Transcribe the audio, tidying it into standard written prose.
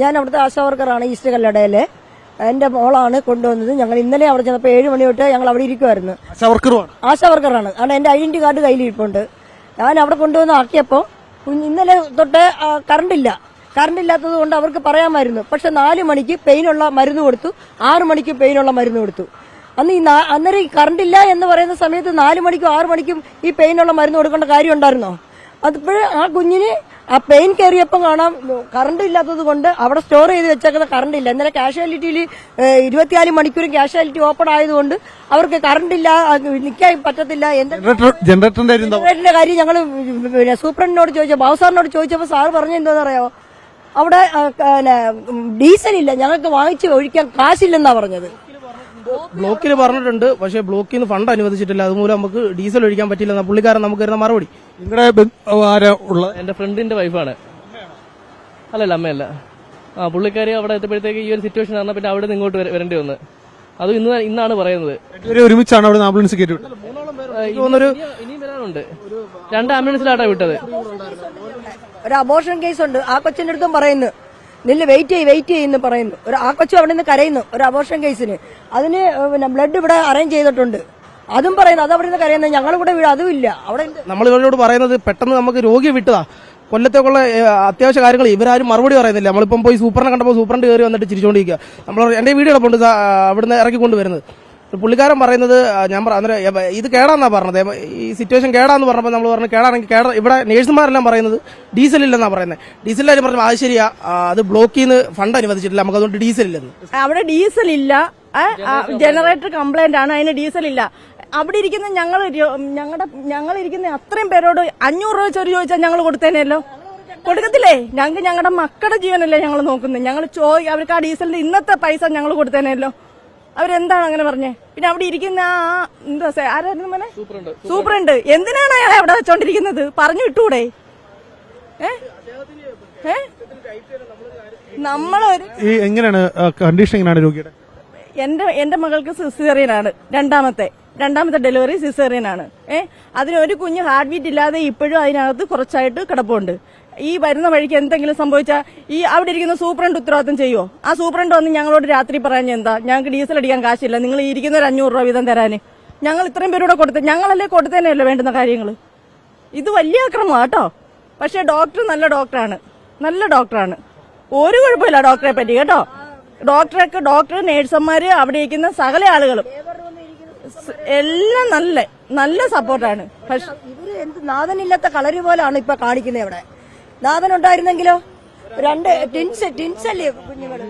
ഞാൻ അവിടുത്തെ ആശാവർക്കറാണ് ഈസ്റ്റ് കല്ലടയിലെ. എന്റെ മോളാണ് കൊണ്ടുവന്നത്. ഞങ്ങൾ ഇന്നലെ അവിടെ ചെന്നപ്പോൾ 7 മണി തൊട്ട് ഞങ്ങൾ അവിടെ ഇരിക്കുമായിരുന്നു. ആശാവർക്കറാണ്. കാരണം എന്റെ ഐഡന്റി കാർഡ് കയ്യിലിരിപ്പുണ്ട്. ഞാൻ അവിടെ കൊണ്ടുവന്ന് ആക്കിയപ്പോൾ ഇന്നലെ തൊട്ട് കറണ്ടില്ലാത്തത് കൊണ്ട് അവർക്ക് പറയാമായിരുന്നു. പക്ഷെ 4 മണിക്ക് പെയിനുള്ള മരുന്ന് കൊടുത്തു, 6 മണിക്ക് പെയിനുള്ള മരുന്ന് കൊടുത്തു. അന്നേരം ഈ കറണ്ടില്ല എന്ന് പറയുന്ന സമയത്ത് 4 മണിക്കും 6 മണിക്കും ഈ പെയിനുള്ള മരുന്ന് കൊടുക്കേണ്ട കാര്യം ഉണ്ടായിരുന്നോ? അതിപ്പോഴും ആ കുഞ്ഞിന് ആ പെയിൻ കയറിയപ്പം കാണാം കറണ്ട് ഇല്ലാത്തത് കൊണ്ട് അവിടെ സ്റ്റോർ ചെയ്ത് വെച്ചേക്കുന്ന കറണ്ട് ഇല്ല. ഇന്നലെ കാഷ്വാലിറ്റിയിൽ 24 മണിക്കൂറും കാഷ്വാലിറ്റി ഓപ്പൺ ആയതുകൊണ്ട് അവർക്ക് കറണ്ട് ഇല്ല, നിൽക്കാൻ പറ്റത്തില്ല. ജനറേറ്ററിന്റെ കാര്യം ഞങ്ങൾ സൂപ്രണ്ടിനോട് ചോദിച്ചു, ബാബു സാറിനോട് ചോദിച്ചപ്പോൾ സാറ് പറഞ്ഞ എന്താണെന്നറിയാമോ, അവിടെ ഡീസൽ ഇല്ല, ഞങ്ങൾക്ക് വാങ്ങിച്ച് ഒഴിക്കാൻ കാശില്ലെന്നാ പറഞ്ഞത്. ബ്ലോക്കിൽ പറഞ്ഞിട്ടുണ്ട്, പക്ഷേ ബ്ലോക്കിൽ നിന്ന് ഫണ്ട് അനുവദിച്ചിട്ടില്ല. അതുമൂലം നമുക്ക് ഡീസൽ ഒഴിക്കാൻ പറ്റില്ലെന്ന പുള്ളിക്കാരൻ നമുക്ക് തരുന്ന മറുപടി. എന്റെ ഫ്രണ്ടിന്റെ വൈഫാണ്. അല്ലല്ല, അമ്മയല്ല. പുള്ളിക്കാരി അവിടെ എത്തിയപ്പോഴത്തേക്ക് ഈ ഒരു സിറ്റുവേഷൻ ആണ്. പിന്നെ അവിടെ നിന്ന് ഇങ്ങോട്ട് വരേണ്ടി വന്ന്. അത് ഇന്നാണ് പറയുന്നത്. ഒരുമിച്ചാണ് അവിടെ ആംബുലൻസ് കയറ്റി വിട്ടത്. ഇനിയും വരാനുണ്ട്. 2 ആംബുലൻസിലാട്ടാ വിട്ടത്. ഒരു അബോർഷൻ കേസ് ഉണ്ട്. ആ കൊച്ചിന്റെ അടുത്തും പറയുന്നു, നില്ല് വെയിറ്റ് ചെയ്യുന്നു പറയുന്നു. ആ കൊച്ചു അവിടെ നിന്ന് കരയുന്നു ഒരു അബോർഷൻ കേസിന്. അതിന് ബ്ലഡ് ഇവിടെ അറേഞ്ച് ചെയ്തിട്ടുണ്ട്. അതും പറയുന്നു, അത് അവിടെ നിന്ന് കരയുന്നത്. ഞങ്ങളും കൂടെ അതും ഇല്ല. അവിടെ നമ്മൾ ഇവരോട് പറയുന്നത് പെട്ടെന്ന് നമുക്ക് രോഗിയെ വിട്ടതാ. കൊല്ലത്തേക്കുള്ള അത്യാവശ്യ കാര്യങ്ങൾ ഇവരാരും മറുപടി പറയുന്നില്ല. നമ്മളിപ്പം പോയി സൂപ്പറിനെ കണ്ടപ്പോൾ സൂപ്രണ്ട് കയറി വന്നിട്ട് ചിരിച്ചോണ്ടിരിക്കുക. നമ്മൾ എന്റെ വീഡിയോ ഉണ്ട് അവിടുന്ന് ഇറക്കിക്കൊണ്ടുവരുന്നത്. പുള്ളിക്കാരൻ പറയുന്നത്, ഞാൻ അന്നേരം ഇത് കേടാന്നാ പറഞ്ഞത്. ഈ സിറ്റുവേഷൻ കേടാന്ന് പറഞ്ഞപ്പോൾ നമ്മൾ പറഞ്ഞു കേടാണെങ്കിൽ ഇവിടെ നേഴ്സുമാരെല്ലാം പറയുന്നത് ഡീസൽ ഇല്ലെന്നാ പറയുന്നത്. ഡീസലിലാരും പറഞ്ഞു അത് ശരിയാ, അത് ബ്ലോക്കിൽ നിന്ന് ഫണ്ട് അനുവദിച്ചിട്ടില്ല, നമുക്ക് അതുകൊണ്ട് ഡീസൽ ഇല്ലെന്ന്. അവിടെ ഡീസൽ ഇല്ല, ജനറേറ്റർ കംപ്ലൈന്റ് ആണ്, അതിന് ഡീസൽ ഇല്ല. അവിടെ ഇരിക്കുന്ന ഞങ്ങൾ ഇരിക്കുന്ന അത്രയും പേരോട് 500 രൂപ ചോദിച്ചു ചോദിച്ചാൽ ഞങ്ങൾ കൊടുത്തേനല്ലോ. കൊടുക്കത്തില്ലേ? ഞങ്ങൾക്ക് ഞങ്ങളുടെ മക്കളുടെ ജീവനല്ലേ ഞങ്ങൾ നോക്കുന്നത്. ഞങ്ങൾ അവർക്ക് ആ ഡീസലിന്റെ ഇന്നത്തെ പൈസ ഞങ്ങൾ കൊടുത്തേനല്ലോ. അവരെന്താണ് അങ്ങനെ പറഞ്ഞേ? പിന്നെ അവിടെ ഇരിക്കുന്ന ആരായിരുന്നു മോനെ? സൂപ്രണ്ട്. എന്തിനാണ് അയാളെ അവിടെ വെച്ചോണ്ടിരിക്കുന്നത്? പറഞ്ഞു വിട്ടൂടെ? നമ്മളൊരു എങ്ങനെയാണ് കണ്ടീഷൻ? എങ്ങനെയാണ് രോഗിയുടെ? എന്റെ മകൾക്ക് സിസേറിയനാണ്. രണ്ടാമത്തെ ഡെലിവറി സിസേറിയനാണ്. അതിനൊരു കുഞ്ഞ് ഹാർട്ട് ബീറ്റ് ഇല്ലാതെ ഇപ്പോഴും അതിനകത്ത് കുറച്ചായിട്ട് കിടപ്പുണ്ട്. ഈ വരുന്ന വഴിക്ക് എന്തെങ്കിലും സംഭവിച്ചാൽ ഈ അവിടെ ഇരിക്കുന്ന സൂപ്രണ്ട് ഉത്തരവാദിത്തം ചെയ്യുമോ? ആ സൂപ്രണ്ട് വന്ന് ഞങ്ങളോട് രാത്രി പറഞ്ഞ എന്താ, ഞങ്ങൾക്ക് ഡീസൽ അടിക്കാൻ കാശില്ല, നിങ്ങൾ ഇരിക്കുന്ന ഒരു 500 രൂപ വീതം തരാന്. ഞങ്ങൾ ഇത്രയും പേരൂടെ ഞങ്ങളല്ലേ കൊടുത്തേനല്ലോ വേണ്ടുന്ന കാര്യങ്ങൾ. ഇത് വലിയ അക്രമമാണ് കേട്ടോ. പക്ഷെ ഡോക്ടർ നല്ല ഡോക്ടറാണ്. ഒരു കുഴപ്പമില്ല ഡോക്ടറെ പറ്റി കേട്ടോ. ഡോക്ടർ നേഴ്സുമാര് അവിടെ ഇരിക്കുന്ന സകല ആളുകളും എല്ലാം നല്ല സപ്പോർട്ടാണ്. പക്ഷെ ഇവര് നാഥനില്ലാത്ത കളരി പോലാണ് ഇപ്പൊ കാണിക്കുന്നത്. ഇവിടെ നാഥൻ ഉണ്ടായിരുന്നെങ്കിലോ 2 ടിൻസല്ലേ കുഞ്ഞുങ്ങള്.